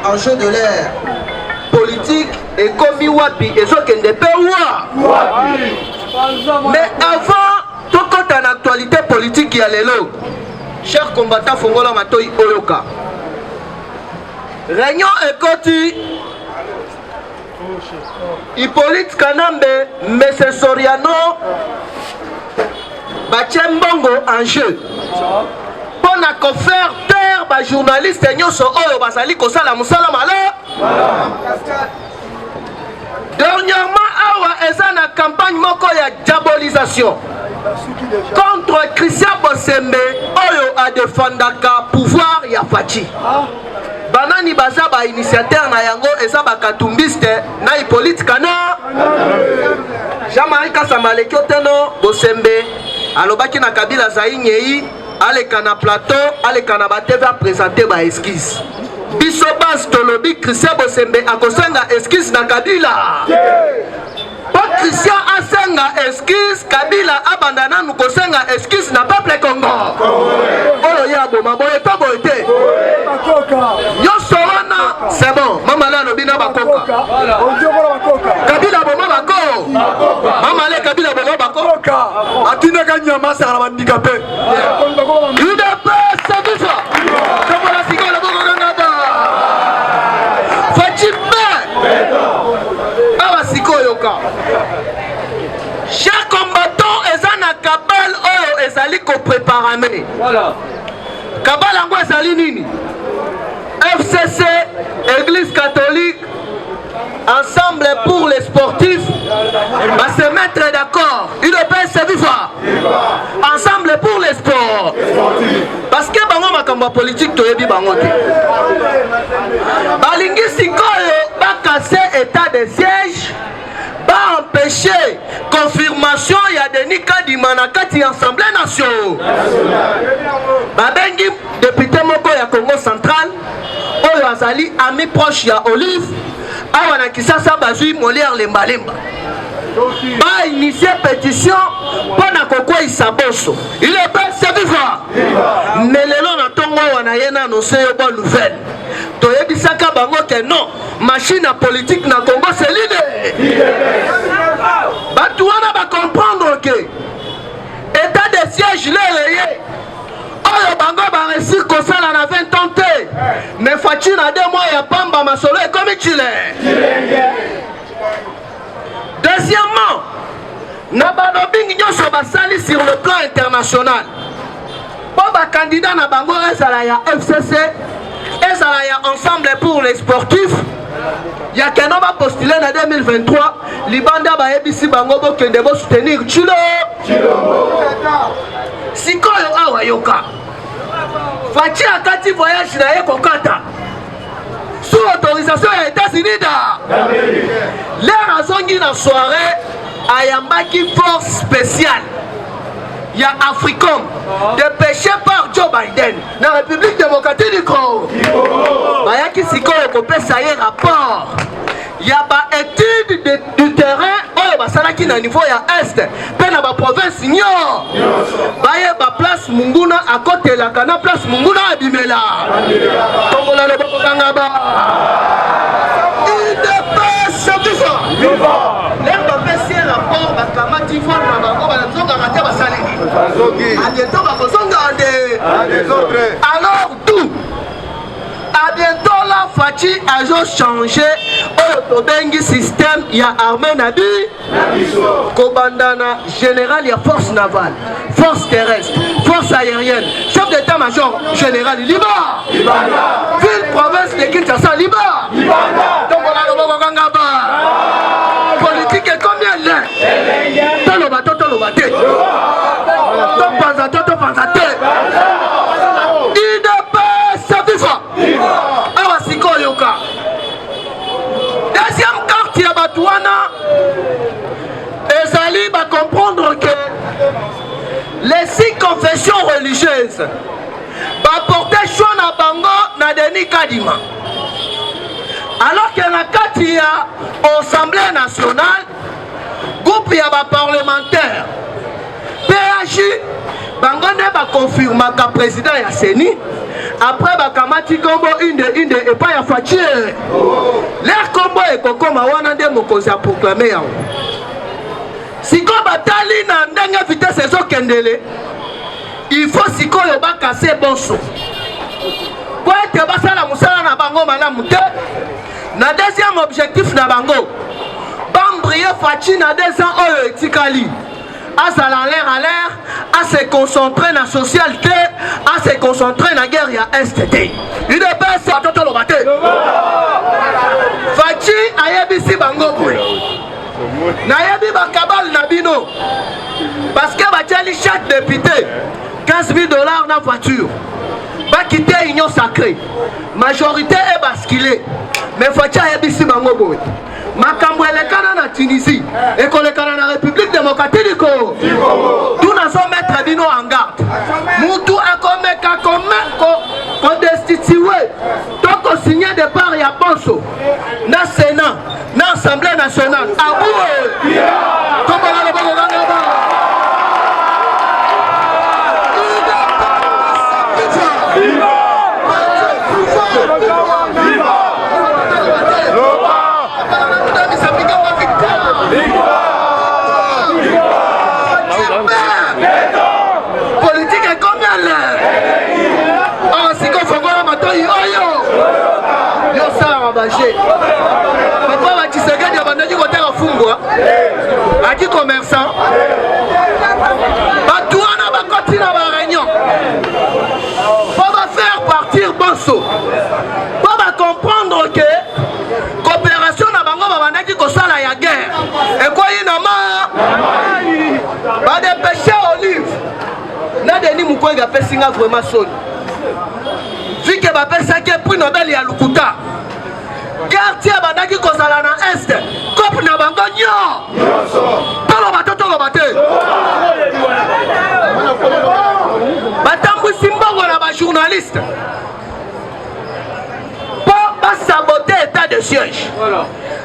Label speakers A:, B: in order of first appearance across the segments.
A: enjeu de l'ère politique et comme wapi et ce qui n'est pas mais avant tout compte en actualité politique y a l'élo chers combattants fongola matoi oyoka réunion ekoti Hippolyte Kanambe Messe Soriano Bachembongo en jeu pour na faire taire ba journaliste nyonso oyo basali kosala musala malo dernièrement awa eza na campagne moko ya diabolisation contre Christian Bosembe oyo a défendaka pouvoir ya Fachi banani baza ba initiateur na yango eza ba katumbiste na Hippolyte Kana Jean-Marie Kasamaleki oteno Bosembe alobaki na Kabila Zainyei aleka na plateau aleka na ba TV a présenter ba esquisse biso bas tolobi Christian Bosembe akosenga esquisse na Kabila pas Christian asenga esquisse Kabila abandana nous kosenga esquisse na peuple Congo oyo ya boma boye to boye yo sorana c'est bon mama la no bina bakoka Kabila boma bako mama le Kabila boma bako atina kanyama sara bandikape ide pesa tufa kama la sigola boko ngaba Fachipe awa sikoyoka chaque combattant ezana kabal oyo ezali ko préparer voilà kabal yango ezali nini FCC Église catholique ensemble pour les sportifs va se mettre d'accord il peut se vivre ensemble pour les sports parce que bango makambo politique toyebi bango te balingi sikoyo ba casser état de siège ba empêcher confirmation ya Denis Kadima na kati Assemblée nationale babengi député moko ya Congo central oyo azali ami proche ya Olive awa na Kisasa bazui Molière lembalemba ba initier pétition pona kokwa isaboso il est pas se vivre mais lelo na tongo wana yena annoncer bonne nouvelle toyebisaka bango que non machine à politique na Congo c'est l'idée batu wana ba comprendre que état de siège leye oyo bango ba réussir kosala na 20 ans te mais Fachi na 2 mois ya pamba masolo comme chile. Deuxièmement, Nabadobing nyonso basali sur le plan international. Pour ba candidat na bango ezala ya FCC, ezala ya ensemble pour les sportifs. Ya keno ba postuler na 2023, libanda ba ebisi bango bo kende bo soutenir Chilo. Sikoyo awa yoka. Fachi akati voyage na ye kokata. Sous autorisation des États-Unis l'air a zongi na soirée ayambaki force spéciale il y a Africom dépêché par Joe Biden dans la République démocratique du Congo bayaki sikoyo kopesa ye rapport il y a ba étude du terrain oyo basalaki na niveau ya est pe na ba province nyo baye ba place Munguna à côté la kana place Munguna abimela tombola le bokanga ba il dépasse tout ça l'air ba pesi rapport ba kamati fond na bango ba zonga ngate basalini a bientôt ba kozonga des autres alors tout à bientôt la Fachi a juste changé au bengi système il y a armée nabi Kobandana général il y a force navale force terrestre force aérienne chef d'état-major général Liba ville province de Kinshasa Liba donc on a le bon gangaba politique est combien là tolo bato tolo baté to panza te il dépasse sa vie awa sikoyoka. Deuxième carte ya Batouana ezali ba comprendre que les 6 confessions religieuses ba porter choix na bango na Denis Kadima alors que na kati ya Assemblée nationale groupe ya ba parlementaire PHI bango ne ba confirma ka président ya Seni après bakamati kombo inde et pas ya Fachi l'air kombo et kokoma wana nde mokonzi a proclamé yango siko batali na ndenge vitesse ezokendele il faut sikoyo bakase bonso po ete basala mosala na bango malamu te na deuxième objectif na bango bambriye Fachi na 2 ans oyo etikali azala en l'air à se concentrer na social te à se concentrer na guerre ya STT UDPS atoto lo bate Fachi ayebisi bango boy na yebi bakabal na bino parce que batiali chaque député 15 000 $ na voiture va quitter union sacrée majorité est basculée mais Fachi ayebisi bango boy makambo elekana na Tunisie et kolekana na République démocratique du Congo tout nazo mettre bino en garde mutu akomeka ko destituer toko signer départ ya bonso na Sénat na Assemblée nationale aboué tokola le bongo ngaba politique est combien l'air oh c'est qu'on faut voir maintenant yo ça rabagé papa va tisega dia bandaki côté afungwa aki commerçant batuana bakoti na ba réunion pour va faire partir bonso pour va comprendre que coopération na bango babandaki kosala ya guerre et quoi ina ma ba dépêcher Olive na Denis Mukwege apesinga vraiment soni vu que bapesaki prix Nobel ya Lukuta quartier bandaki kozala na est coupe na bango tolo bate batambwisi mbongo na bajournaliste po basabote état de siège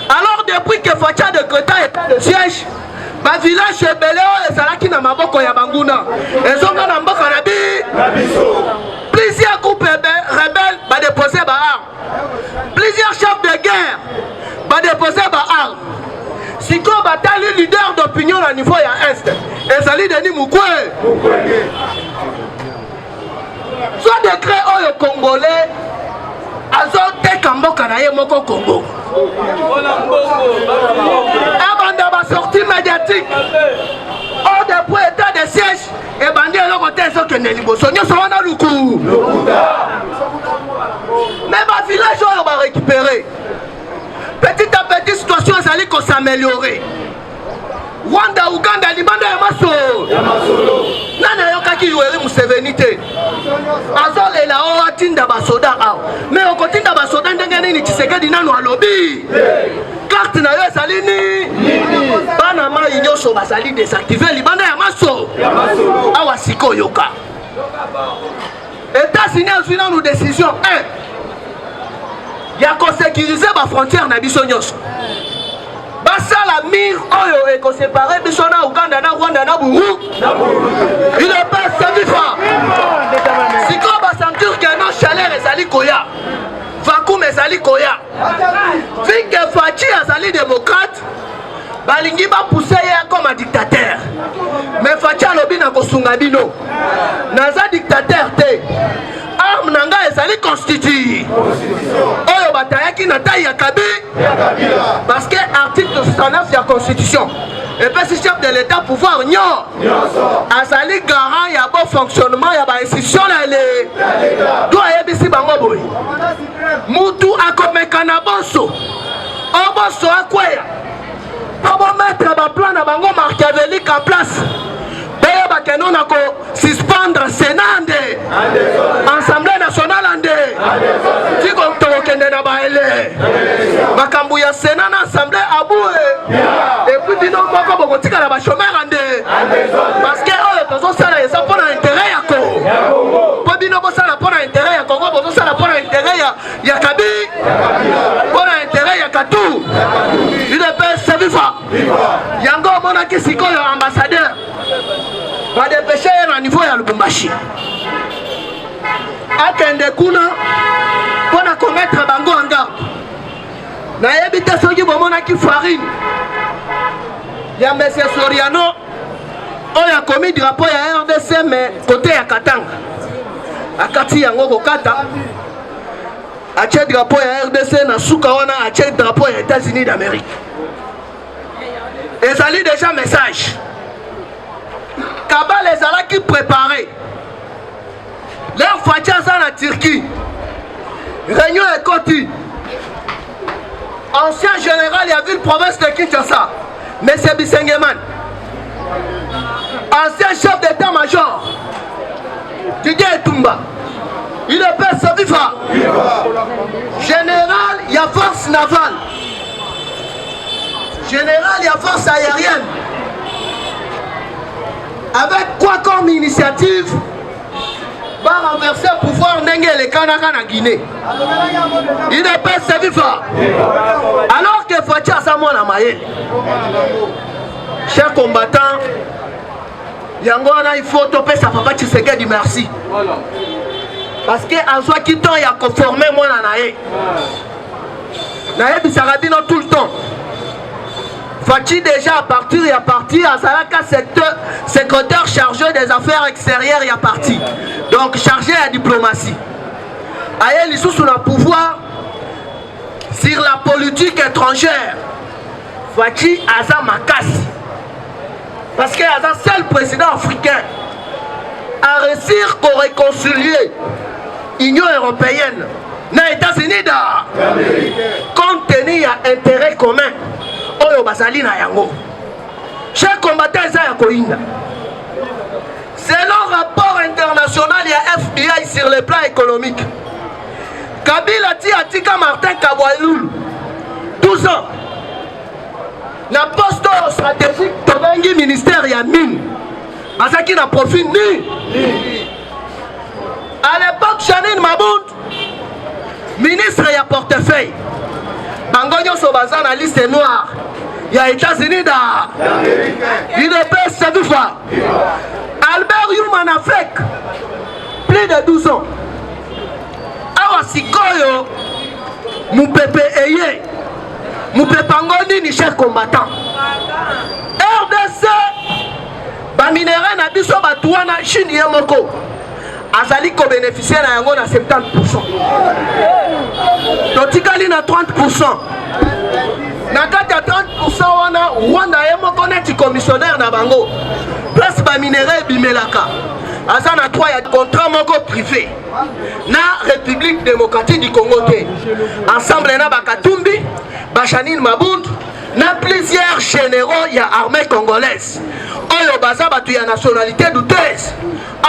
A: alors depuis que Fachi a décrété état de siège ba village ebele oyo ezalaki na maboko ya banguna ezonga na mboka na biso plusieurs groupes rebelles ba déposer ba armes plusieurs chefs de guerre ba déposer ba armes siko batali leader d'opinion na niveau ya est ezali Denis Mukwege soit décret oyo congolais azoteka mboka na ye moko Congo abanda ba sortie médiatique hors de point état de siège et bandi eloko te ezokende liboso nyonso wana luku mais ba village oyo ba récupérer petit à petit situation ezali ko s'améliorer Rwanda, Uganda, Libanda ya Masolo nana yokaki Yoweri Museveni te azole la o atinda basoda aw mais okotinda basoda ndenge nini Tshisekedi nano alobi carte na yo ezali ni bana mai nyonso bazali désactiver Libanda ya Masolo awa siko yoka États-Unis azwi nanu décision 1 ya kosécuriser ba frontière na biso nyonso basala mire oyo eko séparer biso na Uganda na Rwanda na Burundi il est pas savifa siko ba sentir que non chaleur ezali koya vacuum ezali koya vike Fachi azali démocrate balingi ba pousser ya comme un dictateur mais Fachi alobi na kosunga bino naza dictateur te arme nanga ezali constitue oyo batayaki na taille ya Kabila parce que article 69 ya constitution et puis si chef de l'état pouvoir azali garant ya bon fonctionnement ya ba institution na le do ayebisi bango boy mutu akomeka na bonso oboso akweya pour mettre ba plan na bango machiavélique en place baya bakeno na ko suspendre Sénat Assemblée nationale ande tiko tokende na baele makambu ya Sénat na Assemblée aboué et puis dino moko bokotika na ba chômeur ande parce que oyo tozo sala esa pour intérêt ya Congo po dino bo sala pour intérêt ya Congo bozo sala pour intérêt ya Kabila pour intérêt ya Katou il est pas viva yango mona kisikoyo ambassadeur va dépêcher à niveau ya Lubumbashi akende kuna mpona komettre bango en garde. Nayebi te soki bomonaki farine ya monsieur Soriano oyo akomi drapeau ya RDC mais côté ya Katanga akati yango kokata atie drapeau ya RDC na suka wana atie drapeau ya États-Unis d'Amérique. Ezali déjà message Kabal ezalaki préparé leur Fachi aza na Turquie réunion ekoti ancien général ya ville province de Kinshasa monsieur Bisengeman, ancien chef d'état-major Didier Etumba, il est père Savifa, général il y a force navale, général il y a force aérienne, avec quoi comme initiative va renverser le pouvoir Ndenge le Kanaka na Guinée. Il est père Savifa, alors que Fachi a sa mona maye. Chers combattants, il faut topper sa papa Tshisekedi merci. Parce que en soi qui temps il a conformé moi na nae. Nae bisarabino tout le temps. Fachi déjà à partir à Salaka secrétaire chargé des affaires extérieures il a parti. Donc chargé à la diplomatie. Aïe ils sont sous le pouvoir sur la politique étrangère. Fachi Aza Makasi. Parce qu'il y a un seul président africain à réussir pour réconcilier l'Union européenne les États-Unis compte tenu à intérêt commun. Oyo bazali na yango. Chers combattants ya koinda. Selon rapport international il y a FBI sur le plan économique. Kabila Atika Martin Kabwalou 12 ans. Na poste stratégique tobengi ministère ya mine. Basaki na profit ni. À l'époque Janine Mabound ministre ya portefeuille. Bangonyo Sobaza na liste noire. Il y a États-Unis d'Amérique. Il est père Savifa. Albert Human Afrique. Plus de 12 ans. Awa Sikoyo. Moupepe Eye. Moupepangoni ni cher combattant. RDC. Baminere na biso batuana Chine Yamoko. Azali ko bénéficier na yango na 70%. Totikali na 30%. Na kati ya 30% wana Rwanda yemoko neti commissionnaire na bango. Place ba minéraux bimelaka. Aza na 3 ya contrat moko privé. Na République démocratique du Congo te. Ensemble na Bakatumbi, Bachanine Mabound, na plusieurs généraux ya armée congolaise. Oyo baza batu ya nationalité douteuse.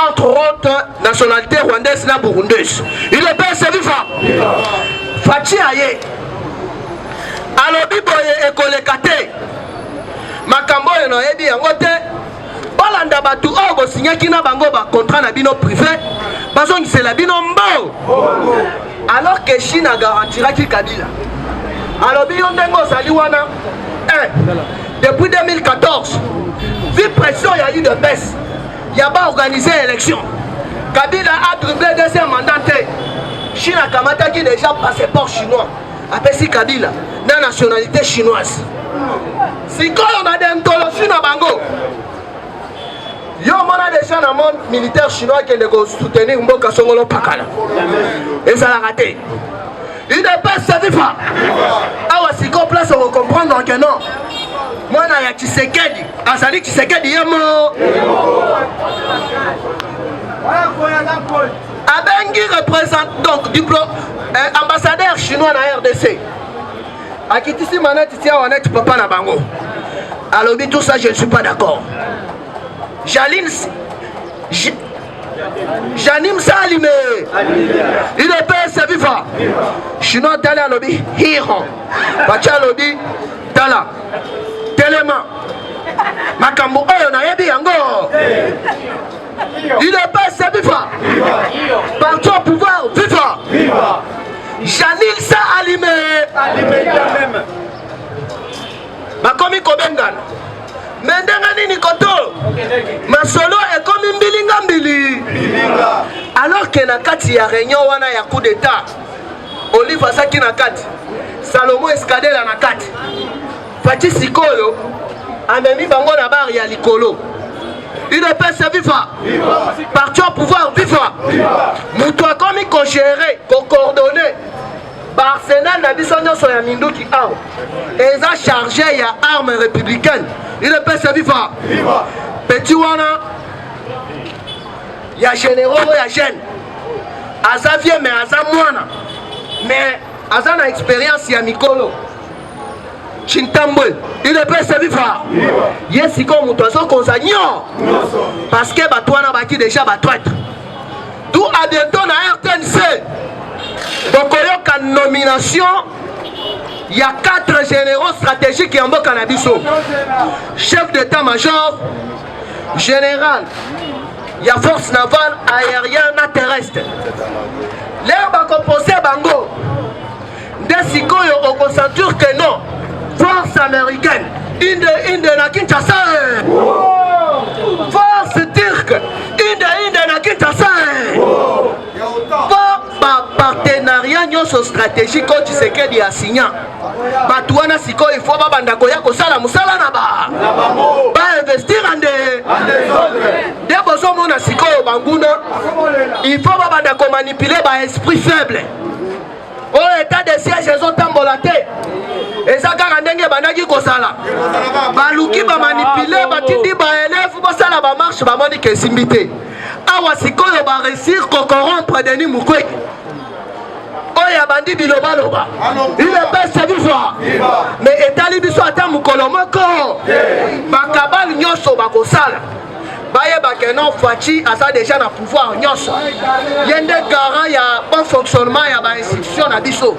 A: Entre autres, nationalité rwandaise na burundaise. Il est père Savifa. Fachi aye. Alobi boye ekolekate. Makambo eno ebi yango te. Balanda batu oyo bosinyaki na bango ba contrat na bino privé. Bazongisela bino mbo. Alors que Chine a garantiraki Kabila. Alobi yo ndenge ozali wana. Depuis 2014, vu pression il y a eu de baisse. Il y a pas organisé l'élection. Kabila a dribblé deuxième mandat. Chine a kamataki déjà passeport chinois. Après si Kabila, la nationalité chinoise. Si quand on a des intolérants à Bango, il y a déjà dans le monde militaire chinois qui est soutenir Mboka Songolo Pakala. Et ça l'a raté. Il n'est pas Savifa. Alors si qu'on place, on va comprendre que non. Moi, il y a Tshisekedi. Azali Tshisekedi, yamo. Abengi représente donc ambassadeur chinois na RDC. Akitisi manette tia wanet papa na bango. Alors tout ça je ne suis pas d'accord. Janim Salime. Il est père Savifa. Chinois tala lobby Hiron. Bacha lobby tala. Télément. Makambo oyo na yebi yango. Il est pas Savifa. Partout au pouvoir, viva. Janil Sa Alime. Makomi Kobengan. Mendenga nini koto masolo ekomi mbilinga mbili alors que na kati ya réunion wana ya coup d'état Olive asaki na kati Salomo Escadela na kati Fachi sikoyo amemi bango na bar ya likolo UDPS viva parti au pouvoir viva mutu akomi kogere kocoordonner Arsenal na biso nyonso ya minduki awa eza chargé ya arme républicaine UDPS viva petit wana ya généraux ya jeune aza vieux mais aza mwana mais aza na expérience ya mikolo Chintambwe UDPS viva yesiko mutu azokonza nyo parce que bato wana baki déjà batraître tout à bientôt na RTNC bokoyoka nomination il y a 4 généraux stratégiques ya mboka na biso chef d'état-major général il y a force navale aérienne na terrestre l'air bakomposé bango nde sikoyo okosentir que non force américaine inde na Kinshasa force turque inde na Kinshasa partenariat nyonso stratégique oyo Tshisekedi ya signa bato wana sikoyo il faut babanda koya kosala mosala na bainvestir nde bozomona sikoyo banguna il faut babanda komanipule baesprit faible oyo état de siège ezotambola te eza kaka ndenge bandaki kosala baluki bamanipule batindi baeleve bosala bamarche bamoni ke esimbi te awa sikoyo baréussir kocorrompre Denis Mukwege oyo abandi bilobaloba UDPS viva mais etali biso ata mokolo moko bakabali nyonso bakosala bayebake non Fachi aza déjà na pouvoir nyonso ye nde garant ya bon fonctionnement ya bainstitution na biso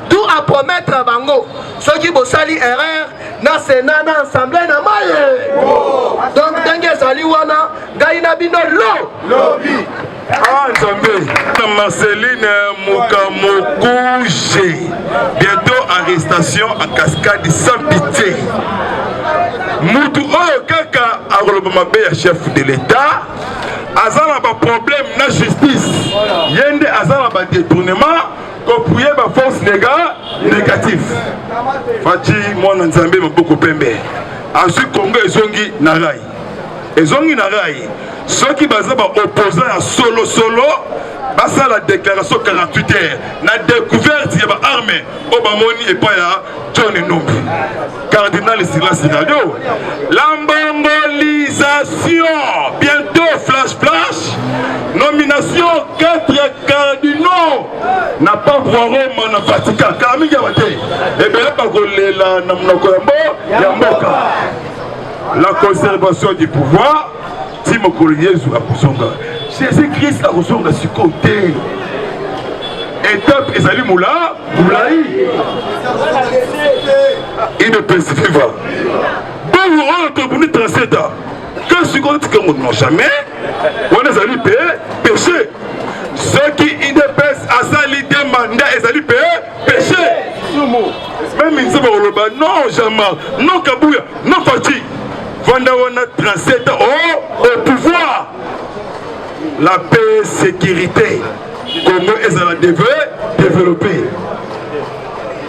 A: tout à promettre bango soki bosali erreur na Sénat na assemblée na maye donc ndenge ezali wana ngai na bino lobi
B: Nzambe Marceline Mukamokouche bientôt arrestation en cascade sans pitié mutu oyo kaka akoloba mabe ya chef de l'État aza na ba problème na justice yende aza na ba détournement kopouye ba force négative Fachi mwana Nzambe maboko pembe asu Congo ezongi na rai soki baza ba opposant ya solo basa la déclaration 48 heures na découverte ya ba arme o ba moni epa ya John Numbi cardinal Silas Radio l'embangolisation bientôt flash nomination 4 cardinaux n'a pas voir Rome na Vatican kami ya bate ebele ba kolela na mnoko ya mboka la conservation du pouvoir Timokolo Yesu akusonga Jésus-Christ akusonga sikote étape ezali moulai il ne peut se vivre bon on te bonne 37 ans que sikote que non jamais on ezali péché ceux qui idepes asali demanda ezali péché même ils se non jamais non Kabuya non Fachi Vandawana 37 au pouvoir. La paix, sécurité, Congo est à la développer.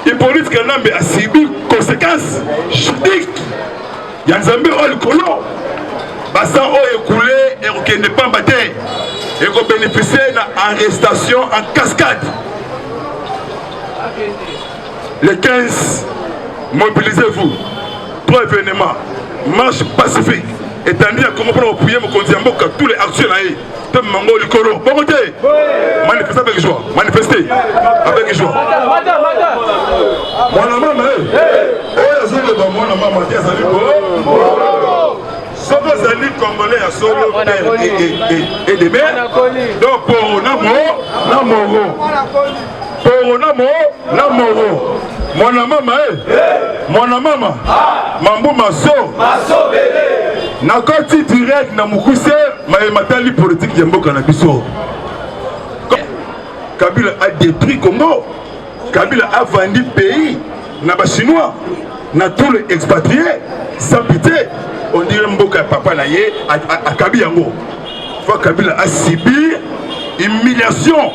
B: Et politique a subi conséquences juridiques. Il y a un Zambie au Kolo. Bassan au écoulé et qui n'est pas battu. Et qu'on bénéficie d'une arrestation en cascade. Le 15, mobilisez-vous. 3 événements. Marche pacifique. Et tandis à comment pour appuyer mon condiambo que tous les actions là, de Mango Likoro. Bon côté. Manifestez avec joie. Manifestez avec joie. Mon maman, mon maman, Sobo Zali Congolais à solo père et des mères. Donc pour Namoro. Pour Namoro. Mon maman, Mambo Maso. Na koti direct na mukuse matali politique ya mboka na biso. Kabila a détruit Congo. Kabila a vendu pays na ba chinois, na tous les expatriés sans pitié. On aye akabi yango fois Kabila a subi humiliation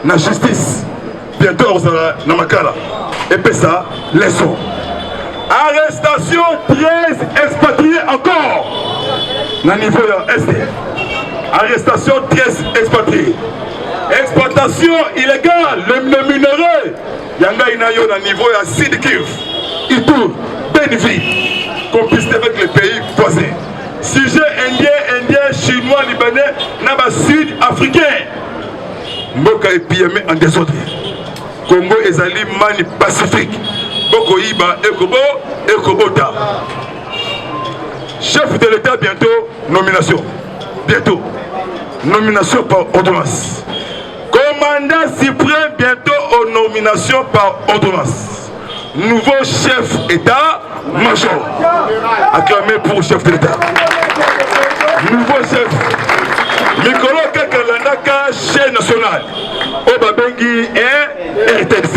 B: na justice bientôt on sera na makala et puis ça leçon arrestation 13 expatriés encore na niveau ya est arrestation 13 expatriés exploitation illégale le minerai yanga inayo na niveau ya Sud Kivu Ituri Beniville complicité avec les pays voisins sujet indien chinois libanais na ba sud africain mboka epieme en désordre Congo ezali mani pacifique boko iba ekobota chef de l'état bientôt nomination par ordonnance commandant suprême bientôt aux nominations par ordonnance nouveau chef état major acclamé pour chef de l'état nouveau chef Mikolo Kakalandaka chef national Obabengi et RTC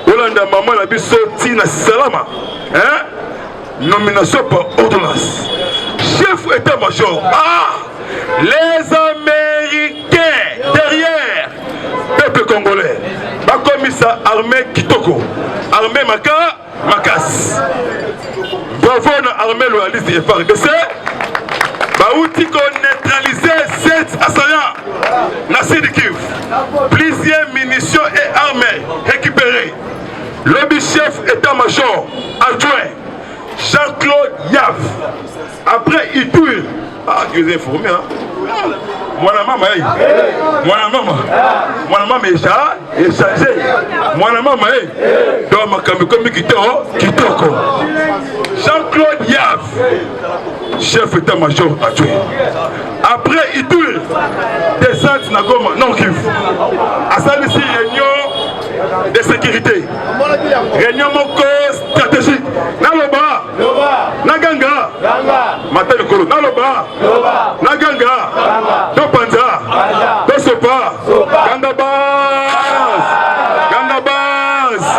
B: Olanda maman la biso Tina Salama nomination par ordonnance chef état-major les Américains derrière peuple congolais bakomisa armée Kitoko armée Makas bravo na armée loyaliste et FARDC Baouti qu'on neutraliser 7 assaillants na Sud Kivu plusieurs munitions et armées récupérées le chef état-major adjoint Jean-Claude Yav après Ituri tu es informé Mwana mama est chargé mwana mama donc makambi comme kitoko Jean-Claude Yav chef état-major adjoint après Ituri descente na Goma non Kivu asali si réunion de sécurité réunion moko stratégique naloba naganga matin kolo naloba naganga do panza do sopa ganda base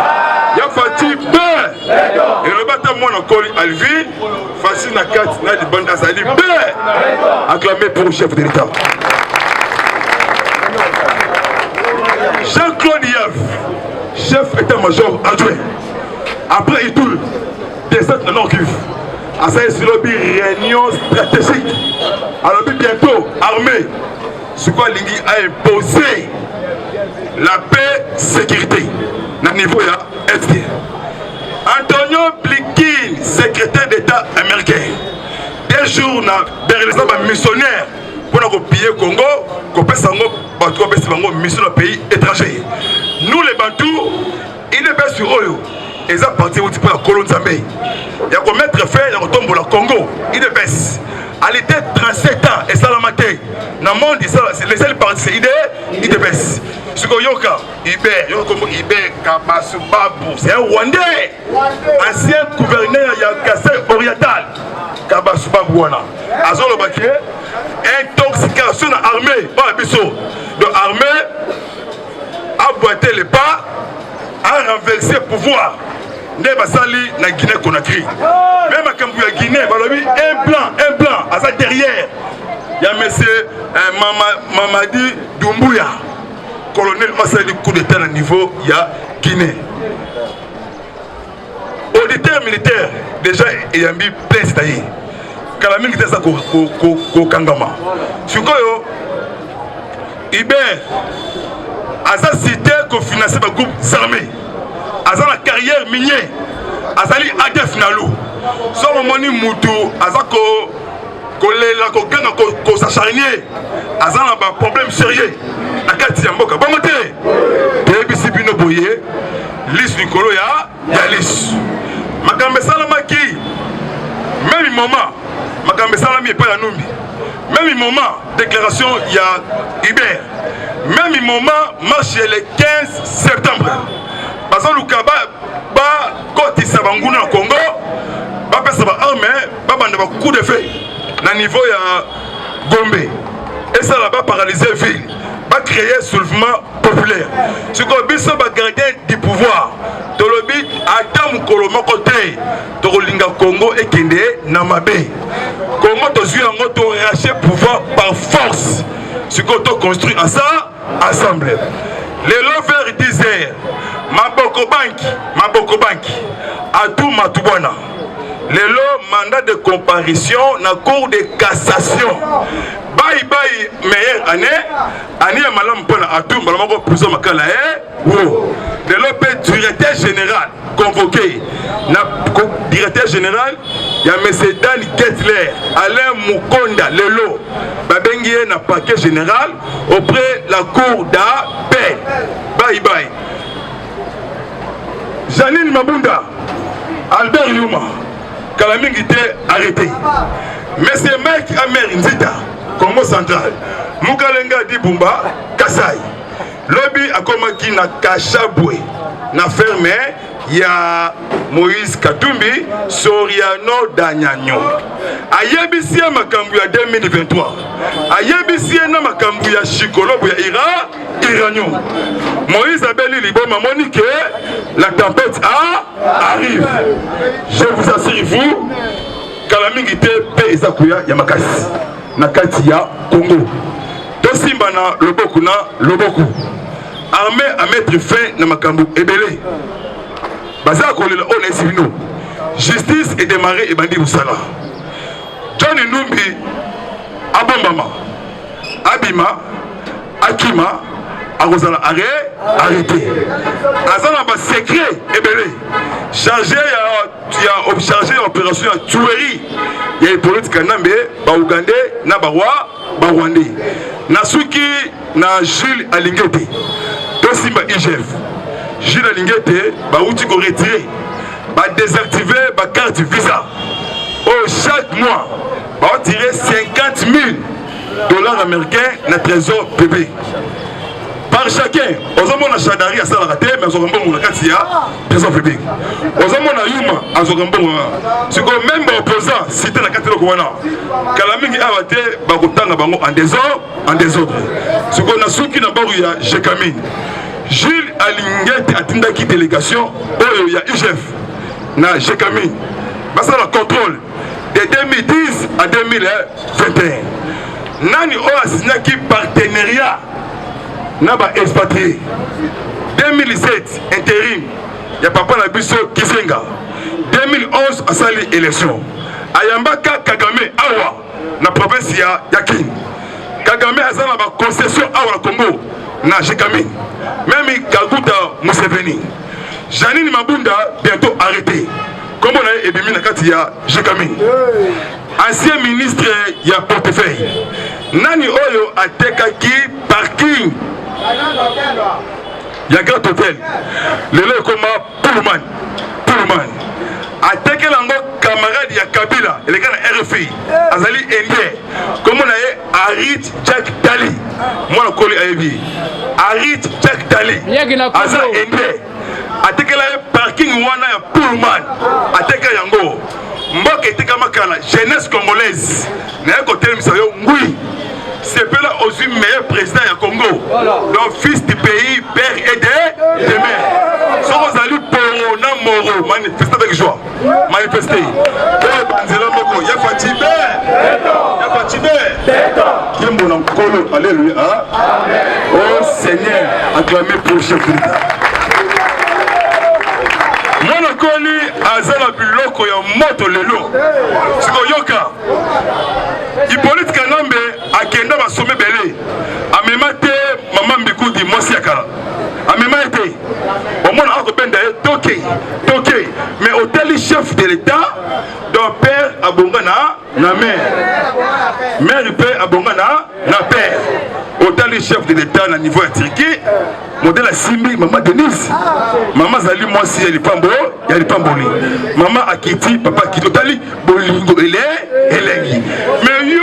B: ya fati be et le bata mwana koli Alvin facile na 4 na libanda azali be acclamé pour le chef de l'état Jean-Claude Yav chef état-major adjoint après Ituri descente de Nord Kivu à ça c'est une réunion stratégique alors bientôt armée ce quoi l'Indy a imposé la paix sécurité na niveau ya est Antonio Blinken secrétaire d'état américain des jours na berlin ba missionnaire pour na copier Congo kopesa ngo bato kopesa bango mission na pays étranger nous les Bantous il est bien sur eux ils ont parti au type de la colonne Zambé il y a qu'on mettre fait dans le tombeau la Congo il est baisse à l'été 37 ans et ça la maté dans le monde c'est les seuls partis il est baisse ce que yoka Iber Kabasubabu c'est un Rwandais ancien gouverneur il y a Kassai oriental Kabasubabu wana azolo baké intoxication armée par biso donc armée a boité les pas a renversé le pouvoir ne basali na Guinée Conakry même à Kambu ya Guinée balobi un blanc à ça derrière il y a monsieur Mamadi Doumbouya colonel Masali coup d'état à niveau il y a Guinée auditeur militaire déjà il y a mis plein c'est-à-dire Kalami qui était ça ko kangama sikoyo Iber Aza cité qu'on finançait par groupe armés. Aza la carrière minière. Azali ADF Nalou. Son moni Moutou. Aza ko lela ko ganga ko s'acharner. Aza la ba problème sérieux. La carte ya mboka. Bon côté. Debisi bino boye. Lis Nicolo ya lis. Makambe salama ki. Même moment. Makambe salami pas la numbi. Même moment déclaration il y a Iber. Même moment marche le 15 septembre. Parce que le Kaba ba koti sabanguna Congo ba pesa ba armée ba banda ba coup de feu na niveau ya Gombe et ça là-bas paralyser ville ba créer soulèvement populaire. Ce qu'on biso ba gardien du pouvoir. Tolobi Adam Koloma côté Torolinga Congo et Kende na mabe. comment tu as un auto raché pouvoir par force. Ce qu'on a construit en ça, ensemble. Les lovers disaient, Maboko Banki, Atou Matubana. Lelo mandat de comparution na cour de cassation. Bye meilleure année malam pona Atou malamoko prison makala wo. Lelo pe directeur général convoqué na directeur général ya monsieur Dan Gettler Alain Mukonda lelo babengi na parquet général auprès la cour d'appel. Bye. Janine Mabunda, Albert Yuma, Kalamingi était arrêté. Mais c'est Mike Amer Nzita, Congo central. Mukalenga Dibumba, Kasai. Lobby a commencé na Kashabwe, na fermé, il y a Moïse Katumbi, Soriano Danyagno. Ayebisi ya makambu ya 2023. Ayebisi na makambu ya Shikolobo ya Iranio. Moïse Abeli Liboma Monique, la tempête arrive. Je vous assure, vous, Kalamingite Pe Ezakuya Yamakasi, Nakati ya Congo. Tosimba na Loboku. Armée à mettre fin na makambu ebele. Baza kolela on esivino. Justice est démarrée et bandi Boussala. John Numbi, Abombama, Abima, Akima, Arosala arrêté. Azana ba secret ebele. Chargé opération à tuerie. Il y a une politique kanambe, ba Ougandais, na Barwa, Rwandais. Nasuki na Jules Alingete. Tosimba IGF. Jules Alingete, ba outi ko retirer, ba désactiver ba carte visa. Chaque mois, ba tirer 50 000 $ américains na trésor public. Par chacun, aux hommes on a Chadari à Salarate, mais aux hommes on a Katia, trésor public. Aux hommes on a Yuma, aux hommes on a. Ce qu'on même opposant, cité la Katelo Kouana. Kalamingi Avate, Bakotanga Bango en désordre. Ce qu'on a souki na Barouya, Jekamine. Jules Alingete a tindaki délégation, il y a IGF, na Jekamine. Basa la contrôle de 2010 à 2021. Nani a signé qui partenariat Naba expatrié. 2007 intérim. Il y a papa la biso Kisenga. 2011 a sali élection. Ayambaka Kagame Awa na province ya Yakin. Kagame a sali la concession Awa Congo na Jekamine. Même Kaguta Museveni. Janine Mabunda bientôt arrêté. Comme on a ébimi na kati ya Jekamine. Ancien ministre ya portefeuille. Nani Oyo a tekaki parking. Ya grand hôtel. Lelo koma Pullman. A teke lango camarade ya Kabila. Il est na RFI. Azali Indien. Comme on a Harit Jack Dali. Moi le collé Ayebi. Harit Jack Dali. Aza Indien. A teke la parking wana ya Pullman. A teke yango. Mboka eteka makala jeunesse congolaise. Na côté misayo ngui. C'est là aussi meilleur président du Congo. Donc fils du pays, père et de mère. Si vous allez pour Moro, manifester avec joie. Manifester. Il y a fatigué. Alléluia. Oh Seigneur, acclamez pour chef de l'État. Mon coli azala biloko ya moto lelo. Sikoyoka. Hippolyte Kanambe akenda ba sommet belé. Amemate maman Mbikudi Mosiaka. Amemate. Au moins on benda toké. Mais hôtel chef de l'État don père abongana na mère. Mère père abongana na père. Hôtel chef de l'État na niveau ya Turquie. Modèle à Simbi, maman Denise. Maman Zali, moi si elle est pas beau, elle est pas bonne. Maman Akiti, papa Kito Tali, Bolingo, elle est. Mais yo,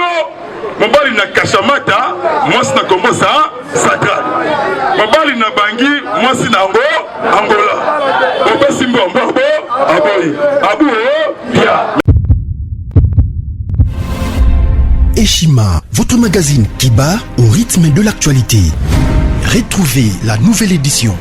B: mon bali na Kachamata, moi si na Congo ça, Central. Mon bali na Bangui, moi si na Angola. Papa Simbo, Mbarbo, Aboy, Abou, Pia.
C: Eshima, votre magazine qui bat au rythme de l'actualité. Retrouvez la nouvelle édition.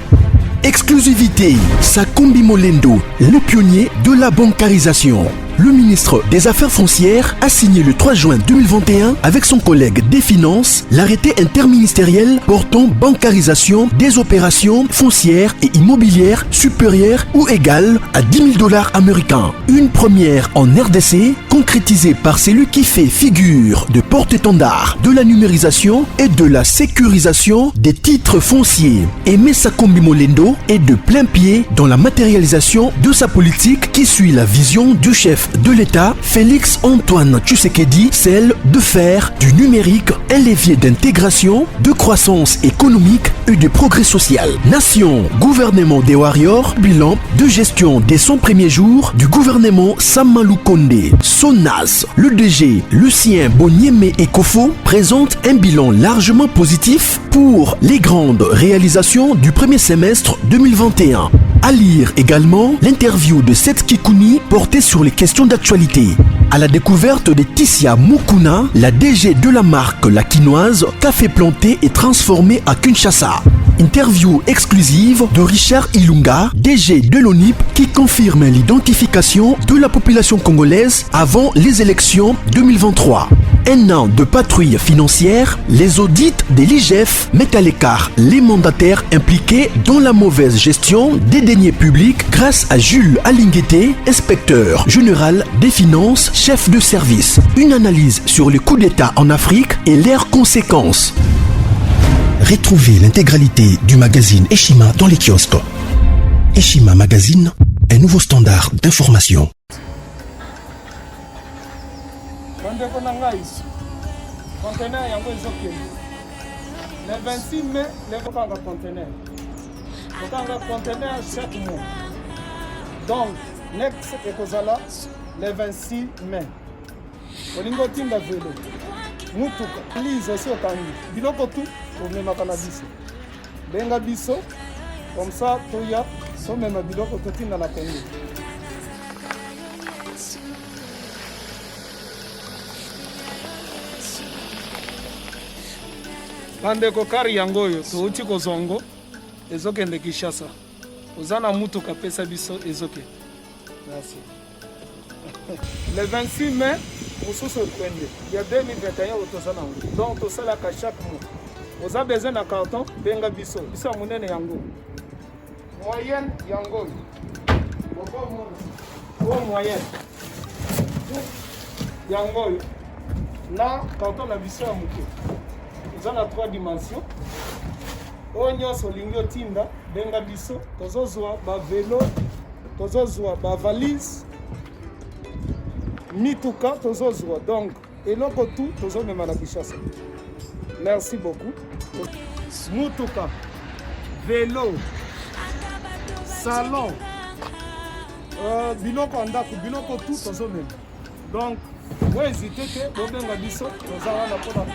C: Exclusivité, Sakombi Molendo, le pionnier de la bancarisation. Le ministre des Affaires foncières a signé le 3 juin 2021 avec son collègue des Finances l'arrêté interministériel portant bancarisation des opérations foncières et immobilières supérieures ou égales à 10 000 $ américains. Une première en RDC, concrétisée par celui qui fait figure de porte-étendard de la numérisation et de la sécurisation des titres fonciers. Aimé Sakombi Molendo est de plein pied dans la matérialisation de sa politique qui suit la vision du chef de l'État, Félix Antoine Tshisekedi, celle de faire du numérique un levier d'intégration, de croissance économique et de progrès social. Nation, gouvernement des Warriors, bilan de gestion dès son premier jour du gouvernement Samalou Kondé. SONAS, le DG Lucien Boniemé Ekofo présente un bilan largement positif pour les grandes réalisations du premier semestre 2021. À lire également l'interview de Seth Kikouni portée sur les questions d'actualité. À la découverte de Tissia Mukuna, la DG de la marque La Quinoise, café planté et transformé à Kinshasa. Interview exclusive de Richard Ilunga, DG de l'ONIP, qui confirme l'identification de la population congolaise avant les élections 2023. Un an de patrouille financière, les audits de l'IGF mettent à l'écart les mandataires impliqués dans la mauvaise gestion des deniers publics grâce à Jules Alinguete, inspecteur général des finances, chef de service. Une analyse sur les coups d'État en Afrique et leurs conséquences. Retrouvez l'intégralité du magazine Eshima dans les kiosques. Eshima Magazine, un nouveau standard d'information.
D: Le 26 mai, les conteneurs. Conteneur chaque mois. Donc, next ekozala le 26 mai. Olingo tinda velo. Mutuka. Lise aussi au Tangi. Biloko tout pour me mettre na biso. Benga biso. Comme ça, toya, so même biloko tout tinda la Congo. Bandeko kari yango oyo touti kozongo ezokende Kinshasa. Ozana mutuka pesa biso ezoke. Merci. Le 26 mai, mosusu okwende. Il y a 2021 otozana. Donc tosalaka chaque mois. Oza besoin na carton benga biso. Biso munene yango. Moyenne yango. Boko moyenne. Yango. Na carton na biso ya muke. Dans la 3 dimensions. Onyo solingo tinda benga biso tozozwa ba vélo, tozozwa ba valise, mituka tozozwa. Donc eloko tout tozomema na Kinshasa. Merci beaucoup. Mutuka, vélo, salon, biloko andako, biloko tout tozomema. Donc, vous hésitez que vous benga biso tozala na pona ko